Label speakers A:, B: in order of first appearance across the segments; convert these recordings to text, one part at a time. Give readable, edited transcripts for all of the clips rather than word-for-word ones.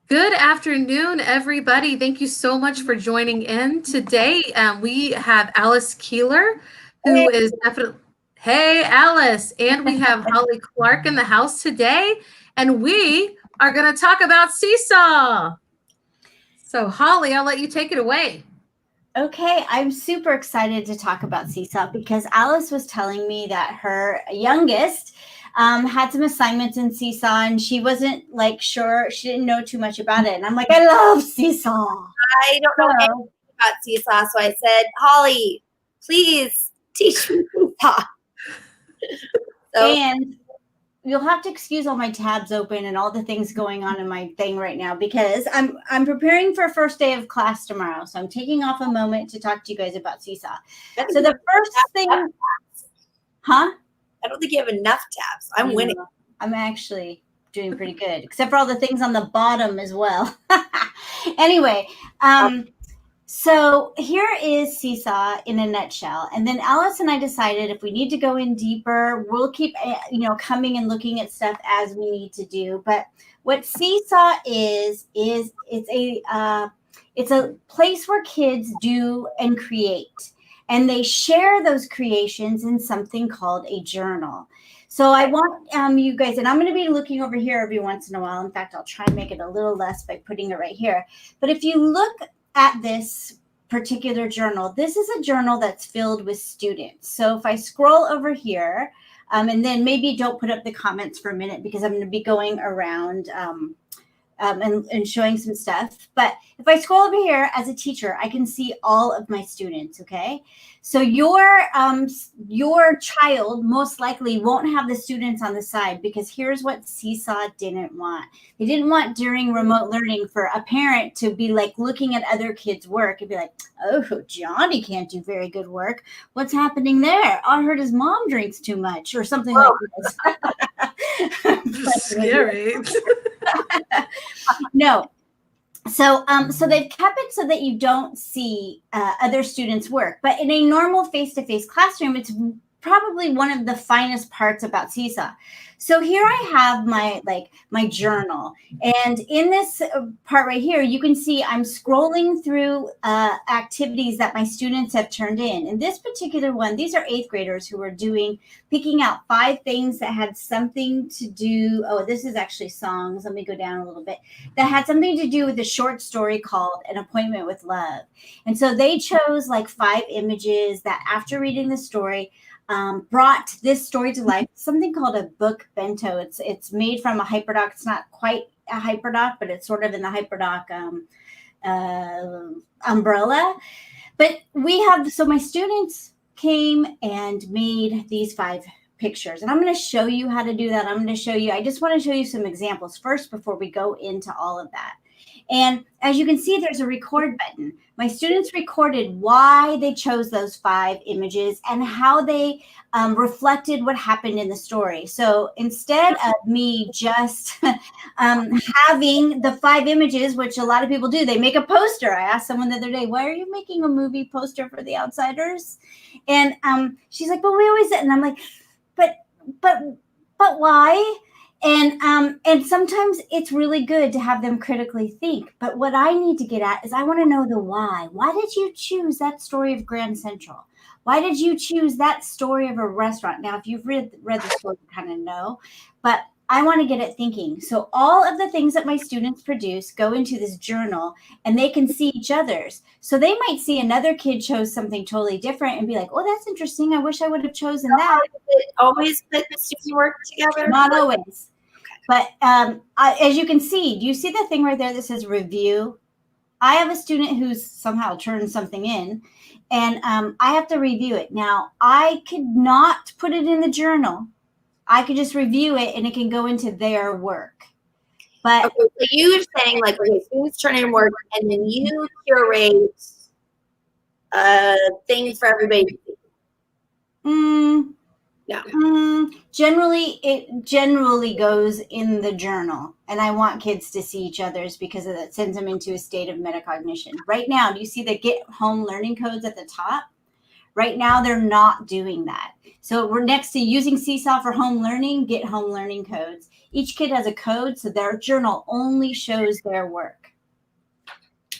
A: Good afternoon, everybody. Thank you so much for joining in. Today, we have Alice Keeler, who is definitely, hey, Alice. And we have Holly Clark in the house today, and we are going to talk about Seesaw. So, Holly, I'll let you take it away.
B: Okay, I'm super excited to talk about Seesaw because Alice was telling me that her youngest had some assignments in Seesaw and she wasn't like sure, she didn't know too much about it. And I'm like, I love Seesaw.
C: I don't know anything about Seesaw, so I said, Holly, please teach me Seesaw.
B: And you'll have to excuse all my tabs open and all the things going on in my thing right now because I'm preparing for first day of class tomorrow. So I'm taking off a moment to talk to you guys about Seesaw. So the first thing, huh?
C: I don't think you have enough tabs. I'm winning.
B: I'm actually doing pretty good, except for all the things on the bottom as well. Anyway, so here is Seesaw in a nutshell. And then Alice and I decided if we need to go in deeper, we'll keep, coming and looking at stuff as we need to do. But what Seesaw is it's a place where kids do and create. And they share those creations in something called a journal. So I want you guys, and I'm going to be looking over here every once in a while. In fact, I'll try and make it a little less by putting it right here. But if you look at this particular journal, this is a journal that's filled with students. So if I scroll over here, and then maybe don't put up the comments for a minute because I'm going to be going around and showing some stuff. But if I scroll over here as a teacher, I can see all of my students, okay? So your child most likely won't have the students on the side because here's what Seesaw didn't want. They didn't want during remote learning for a parent to be like looking at other kids' work and be like, oh, Johnny can't do very good work. What's happening there? I heard his mom drinks too much or something like
A: this. Scary.
B: No. So they've kept it so that you don't see other students' work. But in a normal face-to-face classroom, it's probably one of the finest parts about Seesaw. So here I have my journal. And in this part right here, you can see I'm scrolling through activities that my students have turned in. In this particular one, these are 8th graders who are picking out 5 things that had something to do. Oh, this is actually songs. Let me go down a little bit. That had something to do with a short story called An Appointment with Love. And so they chose like 5 images that after reading the story, brought this story to life. Something called a book bento. It's made from a hyperdoc. It's not quite a hyperdoc, but it's sort of in the hyperdoc umbrella. But so my students came and made these 5 pictures, and I'm going to show you how to do that. I just want to show you some examples first before we go into all of that. And as you can see, there's a record button. My students recorded why they chose those 5 images and how they reflected what happened in the story. So instead of me just having the 5 images, which a lot of people do, they make a poster. I asked someone the other day, why are you making a movie poster for The Outsiders? And she's like, but we always did. And I'm like, but why? And sometimes it's really good to have them critically think. But what I need to get at is I want to know the why. Why did you choose that story of Grand Central? Why did you choose that story of a restaurant? Now, if you've read the story, you kind of know. But I want to get it thinking. So all of the things that my students produce go into this journal and they can see each other's. So they might see another kid chose something totally different and be like, oh, that's interesting. I wish I would have chosen that.
C: Always put the student work together?
B: Not always. But as you can see, do you see the thing right there that says review? I have a student who's somehow turned something in and I have to review it. Now, I could not put it in the journal. I could just review it and it can go into their work. But
C: okay, so you're saying like, okay, students turn in work and then you curate things for everybody to see.
B: No. It generally goes in the journal, and I want kids to see each other's because that sends them into a state of metacognition. Right now, do you see the get home learning codes at the top? Right now, they're not doing that. So we're next to using Seesaw for home learning, get home learning codes. Each kid has a code, so their journal only shows their work.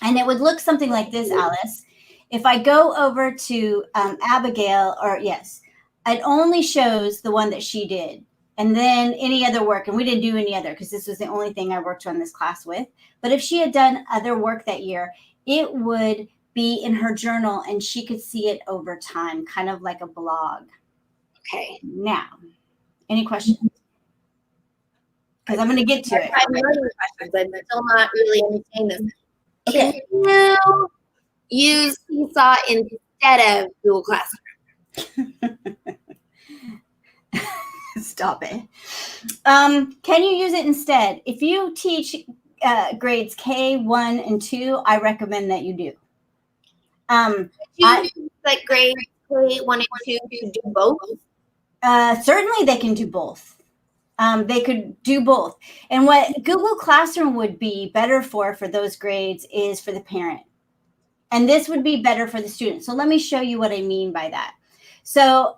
B: And it would look something like this, Alice. If I go over to Abigail, or yes, it only shows the one that she did. And then any other work, and we didn't do any other because this was the only thing I worked on this class with. But if she had done other work that year, it would be in her journal and she could see it over time, kind of like a blog.
C: Okay.
B: Now, any questions? Because I'm going to get to it.
C: I'm learning questions. I'm still not really understanding this.
B: Okay.
C: Can you use Seesaw instead of Google Classroom?
B: Stop it. Can you use it instead? If you teach grades K1 and 2, I recommend that you do.
C: Like grades K1 and 2 to do both?
B: Certainly they can do both. They could do both. And what Google Classroom would be better for those grades is for the parent. And this would be better for the student. So let me show you what I mean by that. So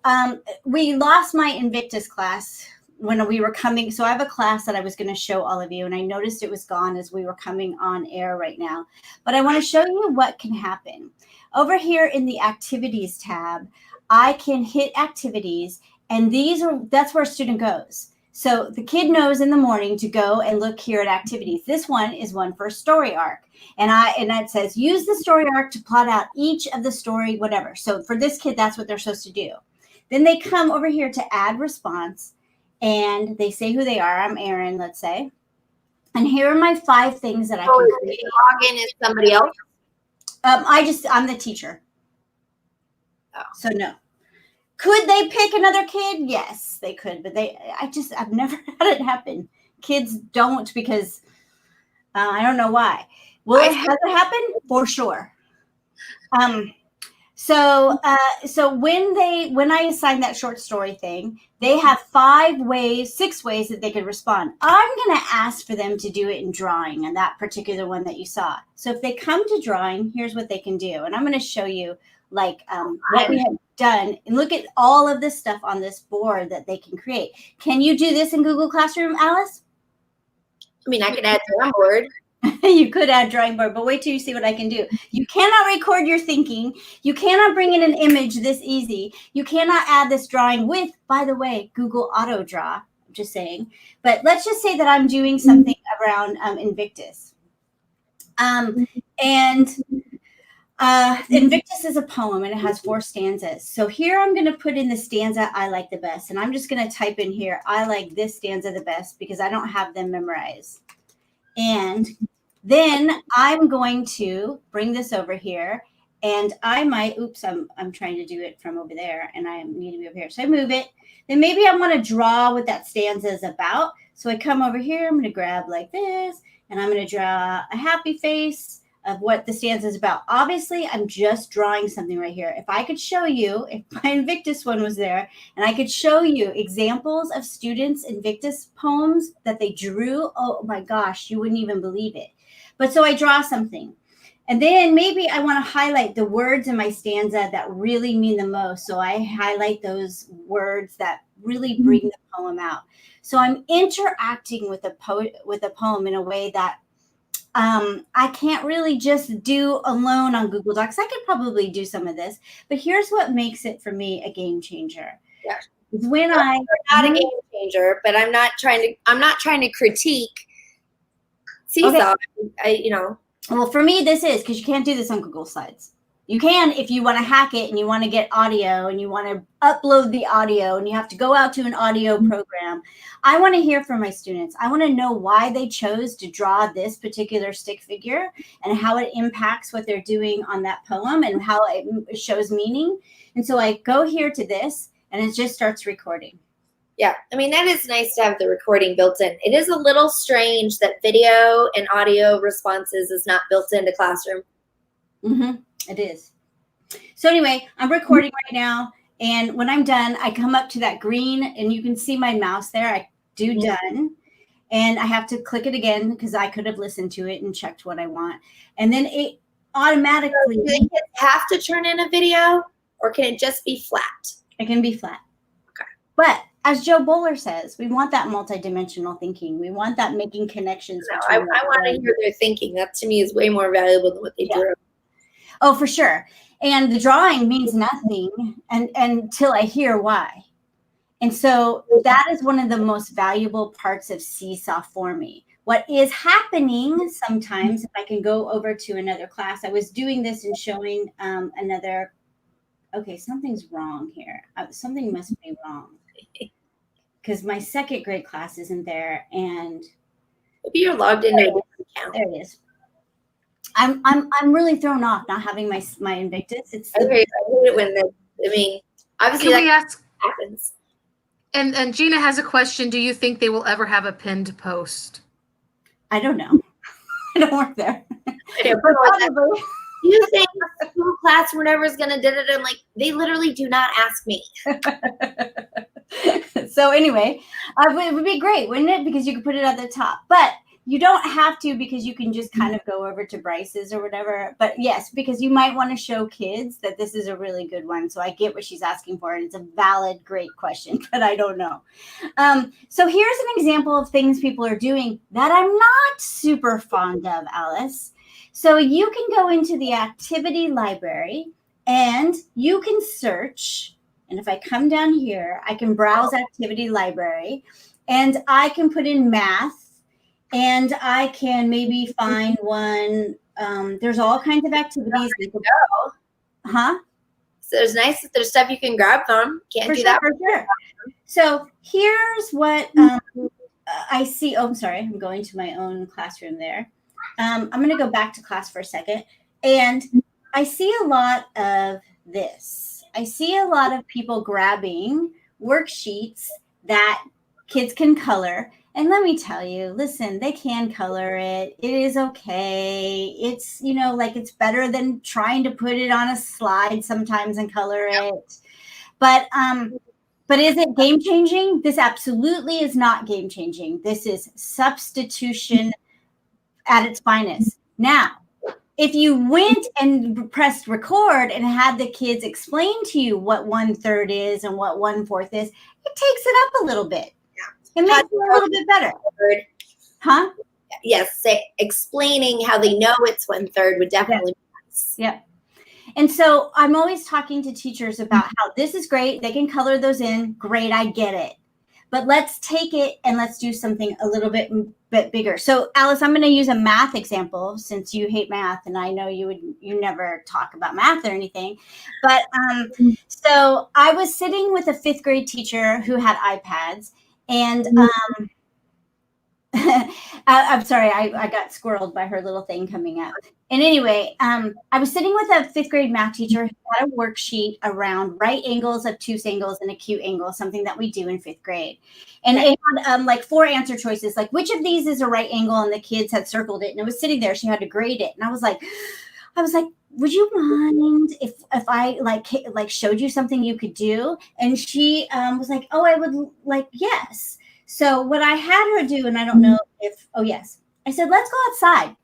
B: we lost my Invictus class when we were coming. So I have a class that I was going to show all of you, and I noticed it was gone as we were coming on air right now. But I want to show you what can happen. Over here in the activities tab, I can hit activities, and that's where a student goes. So the kid knows in the morning to go and look here at activities. This one is one for story arc. And that says, use the story arc to plot out each of the story, whatever. So for this kid, that's what they're supposed to do. Then they come over here to add response, and they say who they are. I'm Erin, let's say. And here are my 5 things that I can create.
C: Log in as somebody else?
B: I'm the teacher.
C: Oh.
B: So no. Could they pick another kid? Yes, they could, but I've never had it happen. Kids don't, because I don't know why. Will it happen? For sure. So when I assign that short story thing, they have 6 ways that they could respond. I'm going to ask for them to do it in drawing, and that particular one that you saw. So if they come to drawing, here's what they can do. And I'm going to show you what we have done, and look at all of this stuff on this board that they can create. Can you do this in Google Classroom, Alice?
C: I mean, I could add drawing board.
B: You could add drawing board, but wait till you see what I can do. You cannot record your thinking. You cannot bring in an image this easy. You cannot add this drawing with, by the way, Google Auto Draw. I'm just saying. But let's just say that I'm doing something around Invictus. Invictus is a poem, and it has 4 stanzas. So here I'm going to put in the stanza I like the best. And I'm just going to type in here, I like this stanza the best, because I don't have them memorized. And then I'm going to bring this over here, and I might, I'm trying to do it from over there, and I need to be over here. So I move it. Then maybe I want to draw what that stanza is about. So I come over here, I'm going to grab like this, and I'm going to draw a happy face of what the stanza is about. Obviously, I'm just drawing something right here. If I could show you, if my Invictus one was there, and I could show you examples of students' Invictus poems that they drew, oh my gosh, you wouldn't even believe it. But so I draw something. And then maybe I want to highlight the words in my stanza that really mean the most. So I highlight those words that really bring the poem out. So I'm interacting with the poem in a way that I can't really just do alone on Google Docs. I could probably do some of this, but here's what makes it for me a game changer.
C: Yeah.
B: When
C: not a game changer, but I'm not trying to critique Seesaw. Okay.
B: Well, for me, this is, because you can't do this on Google Slides. You can if you want to hack it and you want to get audio and you want to upload the audio and you have to go out to an audio program. I want to hear from my students. I want to know why they chose to draw this particular stick figure and how it impacts what they're doing on that poem and how it shows meaning. And so I go here to this, and it just starts recording.
C: Yeah, I mean, that is nice to have the recording built in. It is a little strange that video and audio responses is not built into Classroom.
B: Mm-hmm. It is. So anyway, I'm recording right now, and when I'm done, I come up to that green, and you can see my mouse there. I do done, and I have to click it again because I could have listened to it and checked what I want, and then it automatically.
C: So do they have to turn in a video? or can it just be flat?
B: It can be flat.
C: Okay.
B: But as Joe Bowler says, we want that multidimensional thinking. We want that making connections.
C: No, I want to hear their thinking. That to me is way more valuable than what they drew.
B: Oh, for sure. And the drawing means nothing until I hear why. And so that is one of the most valuable parts of Seesaw for me. What is happening sometimes, if I can go over to another class, I was doing this and showing another. Okay, something's wrong here. Something must be wrong because my second grade class isn't there, and
C: maybe you're logged into a different account.
B: There it is. I'm really thrown off not having my Invictus. It's
C: I hate it when obviously
A: Can we ask?
C: Happens.
B: And
A: Gina has a question. Do you think they will ever have a pinned post?
B: I don't know. I don't work there.
C: Probably. Do you think the school class or whatever is going to do it? I'm like, they literally do not ask me.
B: So anyway, it would be great, wouldn't it? Because you could put it at the top. But you don't have to, because you can just kind of go over to Bryce's or whatever. But yes, because you might want to show kids that this is a really good one. So I get what she's asking for, and it's a valid, great question, but I don't know. So here's an example of things people are doing that I'm not super fond of, Alice. So you can go into the activity library and you can search. And if I come down here, I can browse activity library and I can put in math. And I can maybe find one. There's all kinds of activities. Huh?
C: So it's nice that there's stuff you can grab from. Can't do that.
B: For sure. So here's what I see. Oh, I'm sorry. I'm going to my own classroom there. I'm going to go back to class for a second. And I see a lot of this. I see a lot of people grabbing worksheets that kids can color. And let me tell you, listen, they can color it. It is okay. It's, it's better than trying to put it on a slide sometimes and color it. But is it game changing? This absolutely is not game changing. This is substitution at its finest. Now, if you went and pressed record and had the kids explain to you what 1/3 is and what 1/4 is, it takes it up a little bit. It makes it a little bit better. Huh?
C: Yes. Explaining how they know it's 1/3 would definitely be nice.
B: Yeah. And so I'm always talking to teachers about how this is great. They can color those in. Great. I get it. But let's take it and let's do something a little bit bigger. So Alice, I'm going to use a math example since you hate math. And I know you never talk about math or anything. But so I was sitting with a 5th grade teacher who had iPads. And I'm sorry, I got squirreled by her little thing coming up. And anyway, I was sitting with a 5th grade math teacher who had a worksheet around right angles, obtuse angles, and acute angles, something that we do in 5th grade. And it had 4 answer choices, like which of these is a right angle, and the kids had circled it, and it was sitting there. She had to grade it, and I was like, would you mind if I showed you something you could do? And she was like, oh, I would yes. So what I had her do, and I don't know yes. I said, let's go outside.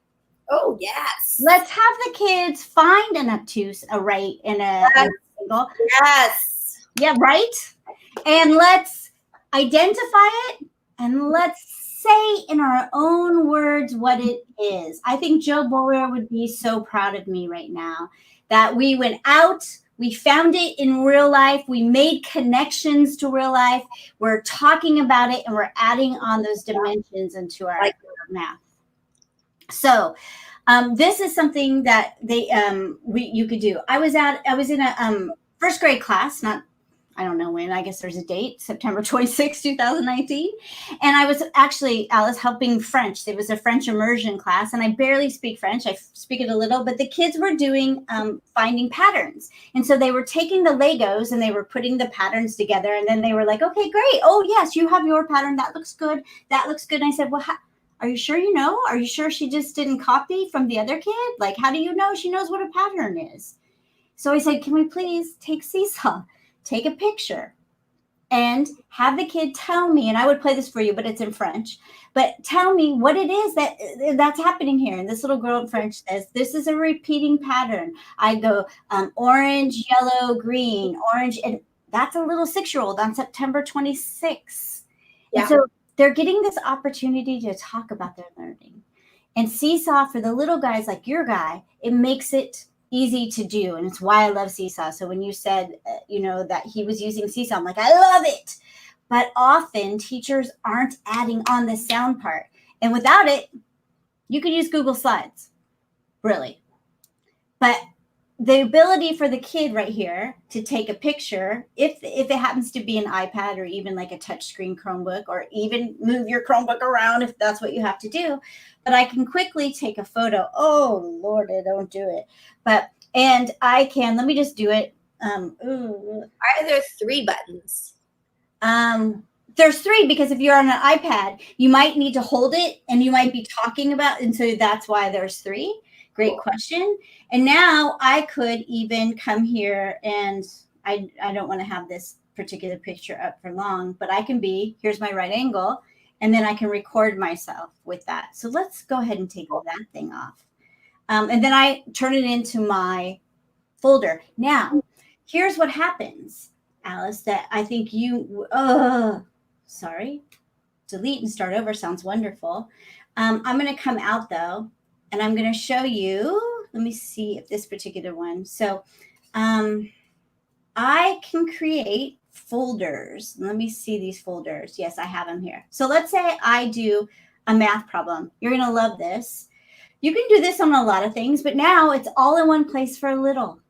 C: Oh, yes.
B: Let's have the kids find an obtuse, a right, and an angle.
C: Yes.
B: Yeah, right? And let's identify it, and let's say in our own words what it is. I think Joe Bowler would be so proud of me right now that we went out, we found it in real life, we made connections to real life, we're talking about it, and we're adding on those dimensions into our math. So this is something that you could do. I was in a 1st grade class, I don't know when, I guess there's a date, September 26, 2019. And I was actually, Alice, helping French. It was a French immersion class, and I barely speak French. I speak it a little, but the kids were doing finding patterns. And so they were taking the Legos and they were putting the patterns together. And then they were like, okay, great. Oh, yes, you have your pattern. That looks good. That looks good. And I said, well, are you sure you know? Are you sure she just didn't copy from the other kid? Like, how do you know she knows what a pattern is? So I said, can we please take Seesaw? Take a picture and have the kid tell me, and I would play this for you, but it's in French, but tell me what it is that's happening here. And this little girl in French says, this is a repeating pattern. I go orange, yellow, green, orange, and that's a little 6-year-old on September 26th.
C: Yeah.
B: And so they're getting this opportunity to talk about their learning. And Seesaw, for the little guys like your guy, it makes it easy to do. And it's why I love Seesaw. So when you said, that he was using Seesaw, I'm like, I love it. But often teachers aren't adding on the sound part. And without it, you could use Google Slides, really. But the ability for the kid right here to take a picture, if it happens to be an iPad or even like a touchscreen Chromebook, or even move your Chromebook around if that's what you have to do, but I can quickly take a photo. Oh Lord, I don't do it. And I can, let me just do it.
C: Why are there 3 buttons?
B: There's 3 because if you're on an iPad, you might need to hold it and you might be talking about, and so that's why there's 3. Great question. And now I could even come here, and I don't want to have this particular picture up for long, but I can here's my right angle, and then I can record myself with that. So let's go ahead and take that thing off. And then I turn it into my folder. Now, here's what happens, Alice, that I think delete and start over sounds wonderful. I'm going to come out though, and I'm going to show you, let me see if this particular one. So I can create folders. Let me see these folders. Yes, I have them here. So let's say I do a math problem. You're going to love this. You can do this on a lot of things, but now it's all in one place for a little.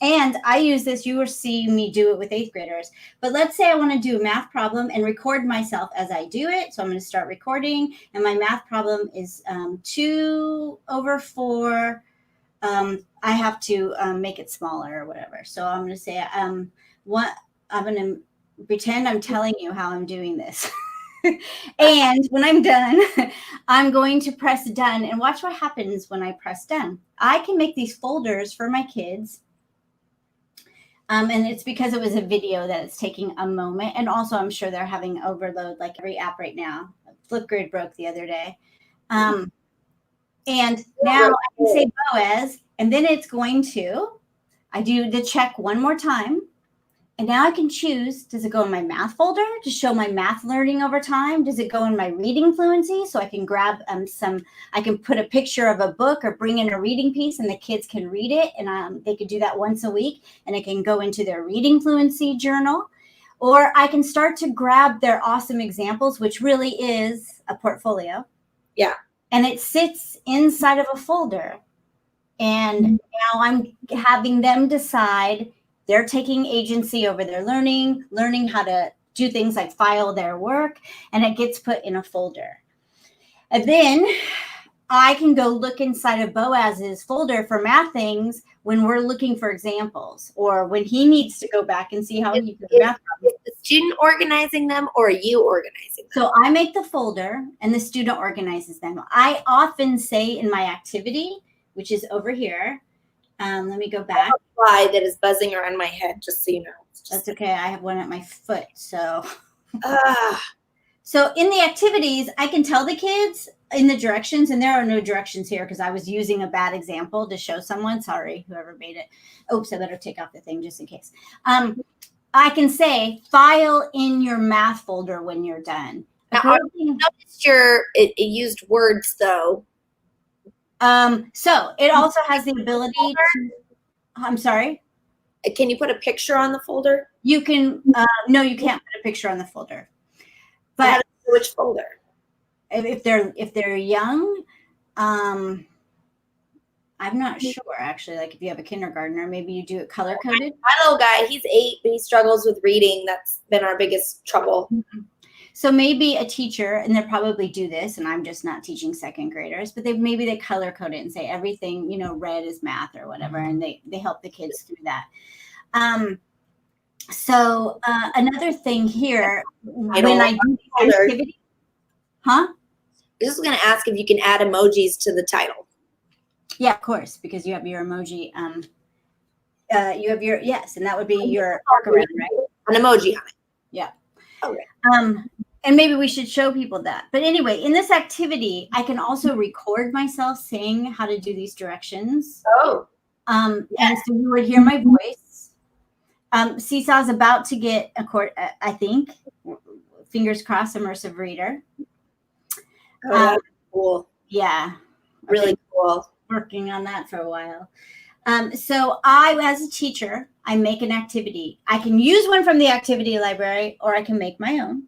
B: And I use this, you will see me do it with 8th graders. But let's say I want to do a math problem and record myself as I do it. So I'm going to start recording. And my math problem is 2/4. I have to make it smaller or whatever. So I'm going to say, I'm going to pretend I'm telling you how I'm doing this. And when I'm done, I'm going to press done. And watch what happens when I press done. I can make these folders for my kids. And it's because it was a video that it's taking a moment. And also, I'm sure they're having overload like every app right now. Flipgrid broke the other day. And now I can say Boaz, and then it's going to, I do the check one more time. And now I can choose, does it go in my math folder to show my math learning over time? Does it go in my reading fluency? So I can grab I can put a picture of a book or bring in a reading piece and the kids can read it. And they could do that once a week and it can go into their reading fluency journal. Or I can start to grab their awesome examples, which really is a portfolio.
C: Yeah.
B: And it sits inside of a folder. And now I'm having them decide. They're taking agency over their learning how to do things like file their work, and it gets put in a folder. And then I can go look inside of Boaz's folder for math things when we're looking for examples, or when he needs to go back and see how he did the math problem.
C: Is the student organizing them or are you organizing them?
B: So I make the folder and the student organizes them. I often say in my activity, which is over here, let me go back.
C: Fly that is buzzing around my head, just so you know.
B: That's okay. I have one at my foot. So so in the activities, I can tell the kids in the directions, and there are no directions here because I was using a bad example to show someone. Sorry, whoever made it. Oops, I better take off the thing just in case. I can say file in your math folder when you're done.
C: Now, I noticed it used words though.
B: So it also has the ability to, I'm sorry.
C: Can you put a picture on the folder?
B: You can, no, you can't put a picture on the folder. But
C: which folder?
B: If they're young, I'm not sure actually. Like if you have a kindergartner, maybe you do it color coded.
C: My little guy, he's 8, but he struggles with reading. That's been our biggest trouble.
B: Mm-hmm. So maybe a teacher, and they'll probably do this, and I'm just not teaching 2nd graders, but maybe they color code it and say everything, red is math or whatever, and they help the kids through that. So another thing here, when I do the activity,
C: I was going to ask if you can add emojis to the title.
B: Yeah, of course, because you have your emoji. You have your, yes, and that would be your workaround, right?
C: An emoji on it.
B: Yeah.
C: Okay.
B: And maybe we should show people that. But anyway, in this activity, I can also record myself saying how to do these directions.
C: Oh.
B: And so you would hear my voice. Seesaw's about to get I think, fingers crossed, immersive reader.
C: Oh, that's cool.
B: Yeah.
C: Really cool.
B: Working on that for a while. So I, as a teacher, I make an activity. I can use one from the activity library, or I can make my own.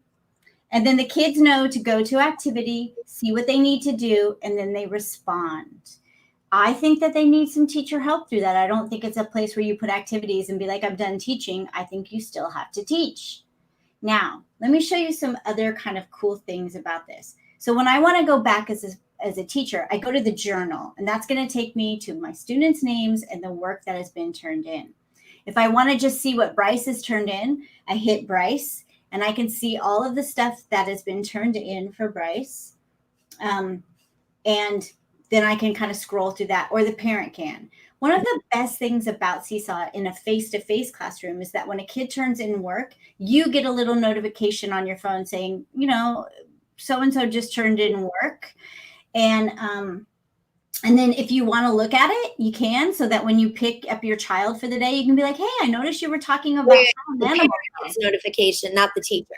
B: And then the kids know to go to activity, see what they need to do, and then they respond. I think that they need some teacher help through that. I don't think it's a place where you put activities and be like, I'm done teaching. I think you still have to teach. Now, let me show you some other kind of cool things about this. So when I want to go back as a teacher, I go to the journal, and that's going to take me to my students' names and the work that has been turned in. If I want to just see what Bryce has turned in, I hit Bryce, and I can see all of the stuff that has been turned in for Bryce. And then I can kind of scroll through that, or the parent can. One of the best things about Seesaw in a face-to-face classroom is that when a kid turns in work, you get a little notification on your phone saying, so-and-so just turned in work. And then if you want to look at it, you can, so that when you pick up your child for the day, you can be like, hey, I noticed you were talking about
C: the parent gets notification, not the teacher.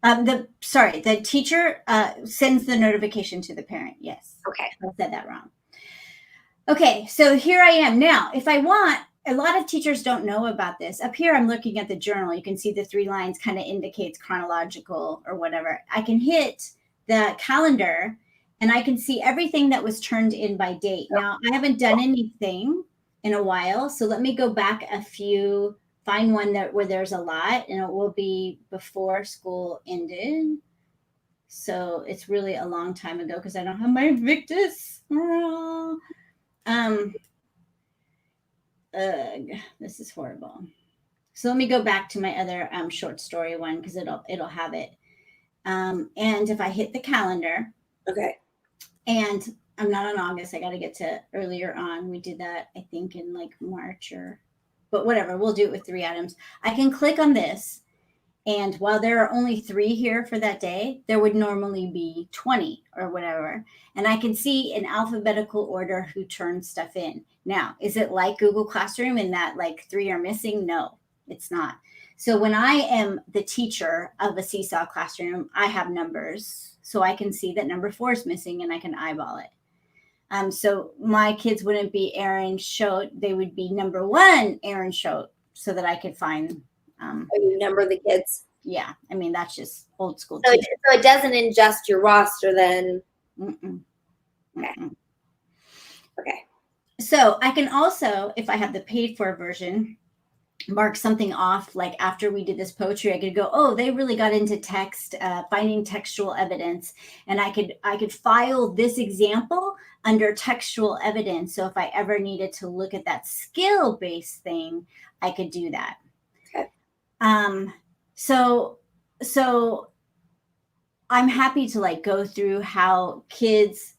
B: The teacher sends the notification to the parent. Yes.
C: Okay.
B: I said that wrong. Okay, so here I am. Now, if I want, a lot of teachers don't know about this. Up here, I'm looking at the journal. You can see the 3 lines kind of indicates chronological or whatever. I can hit the calendar, and I can see everything that was turned in by date. Now, I haven't done anything in a while, so let me go back a few, find one where there's a lot, and it will be before school ended. So it's really a long time ago because I don't have my Invictus. This is horrible. So let me go back to my other short story one, because it'll have it. And if I hit the calendar,
C: okay.
B: And I'm not on August. I got to get to earlier on. We did that, I think, in like March but whatever. We'll do it with 3 items. I can click on this. And while there are only 3 here for that day, there would normally be 20 or whatever. And I can see in alphabetical order who turned stuff in. Now, is it like Google Classroom in that like 3 are missing? No, it's not. So when I am the teacher of a Seesaw classroom, I have numbers. So I can see that number 4 is missing, and I can eyeball it. So my kids wouldn't be Aaron Schote. They would be number 1, Aaron Schote, so that I could find.
C: You number the kids?
B: Yeah. I mean, that's just old school.
C: So it doesn't ingest your roster then?
B: Mm-mm.
C: Okay.
B: Mm-mm.
C: Okay.
B: So I can also, if I have the paid for version, mark something off. Like after we did this poetry, I could go, oh, they really got into text, finding textual evidence. And I could file this example under textual evidence. So if I ever needed to look at that skill-based thing, I could do that.
C: Okay.
B: So I'm happy to like go through how kids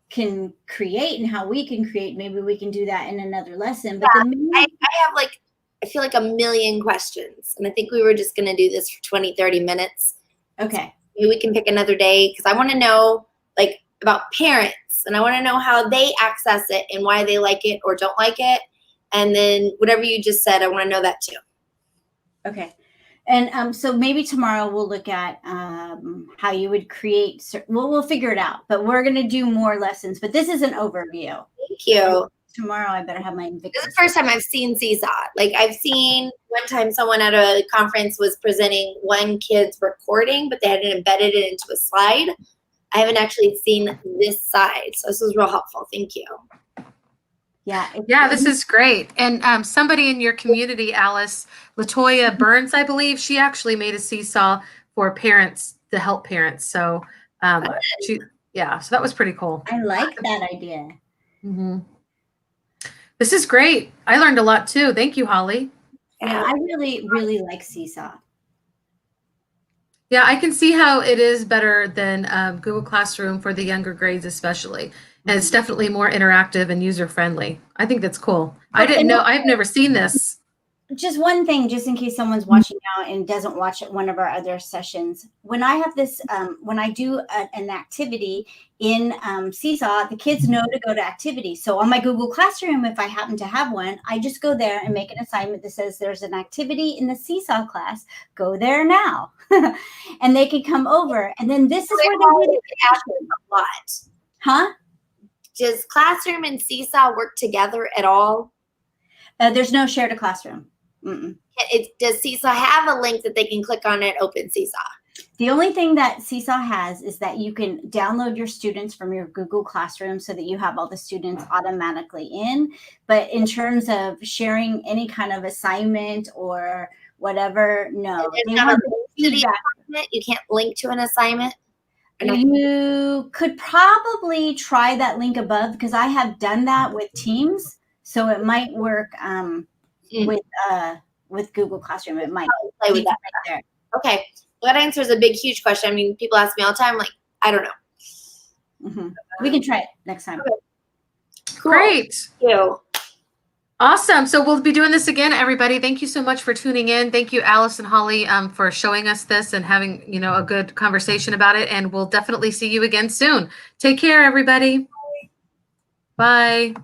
B: can create and how we can create. Maybe we can do that in another lesson. But
C: I have like, I feel like a million questions. And I think we were just going to do this for 20, 30 minutes.
B: Okay.
C: So maybe we can pick another day, because I want to know like about parents, and I want to know how they access it and why they like it or don't like it. And then whatever you just said, I want to know that too.
B: Okay. And so maybe tomorrow we'll look at how you would create. We'll figure it out, but we're going to do more lessons. But this is an overview.
C: Thank you.
B: Tomorrow I better have my Invictus.
C: This is the first time I've seen Seesaw. Like I've seen one time someone at a conference was presenting one kid's recording, but they hadn't embedded it into a slide. I haven't actually seen this side. So this was real helpful. Thank you.
B: Yeah.
A: This is great. And somebody in your community, Alice, Latoya Burns, I believe, she actually made a Seesaw for parents to help parents. So so that was pretty cool.
B: I like that idea.
A: Mm-hmm. This is great. I learned a lot too. Thank you, Holly.
B: Yeah, I really, really like Seesaw.
A: Yeah, I can see how it is better than Google Classroom for the younger grades, especially. And it's definitely more interactive and user-friendly. I think that's cool. I didn't know. I've never seen this.
B: just one thing, just in case someone's watching now and doesn't watch one of our other sessions. When I have this, when I do an activity in Seesaw, the kids know to go to activity. So on my Google Classroom, if I happen to have one, I just go there and make an assignment that says there's an activity in the Seesaw class. Go there now, and they can come over. And then this is where they really
C: a lot.
B: Huh?
C: Does Classroom and Seesaw work together at all?
B: There's no share to classroom.
C: Does Seesaw have a link that they can click on and open Seesaw?
B: The only thing that Seesaw has is that you can download your students from your Google Classroom so that you have all the students automatically in. But in terms of sharing any kind of assignment or whatever, no.
C: You can't link to an assignment?
B: You could probably try that link above, because I have done that with Teams. So it might work with Google Classroom. It might
C: play with that
B: right there.
C: Okay. Well, that answers a big, huge question. I mean, people ask me all the time, like, I don't know.
B: We can try it next time.
C: Okay. Cool.
A: Great.
C: Thank you.
A: Awesome. So we'll be doing this again, everybody. Thank you so much for tuning in. Thank you, Alice and Holly, for showing us this and having, a good conversation about it. And we'll definitely see you again soon. Take care, everybody. Bye.